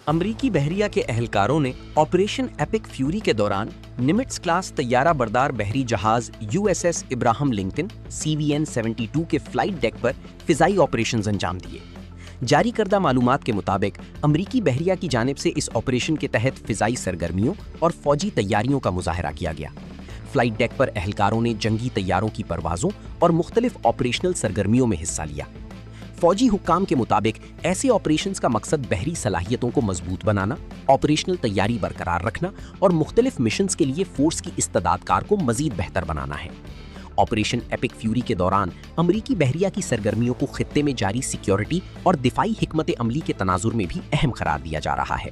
अमरीकी बहरिया के अहलकारों ने ऑपरेशन एपिक फ्यूरी के दौरान निमिट्स क्लास तैयारा बरदार बहरी जहाज USS इब्राहिम लिंकन CVN-72 के फ्लाइट डेक पर फिजाई ऑपरेशन अंजाम दिए। जारी करदा मालूमात के मुताबिक अमरीकी बहरिया की जानिब से इस ऑपरेशन के तहत फिजाई सरगर्मियों और फौजी तैयारियों का मुजाहरा किया गया। फ्लाइट डेक पर अहलकारों ने जंगी तैयारों की परवाजों और मुख्तलिफ ऑपरेशनल सरगर्मियों में हिस्सा लिया। फौजी हुक्काम के मुताबिक ऐसे ऑपरेशंस का मकसद बहरी सलाहियतों को मजबूत बनाना, ऑपरेशनल तैयारी बरकरार रखना और मुख्तलिफ मिशंस के लिए फोर्स की इस्तेदादकार को मजीद बेहतर बनाना है। ऑपरेशन एपिक फ्यूरी के दौरान अमरीकी बहरिया की सरगर्मियों को खित्ते में जारी सिक्योरिटी और दिफाई हिकमत अमली के तनाजुर में भी अहम करार दिया जा रहा है।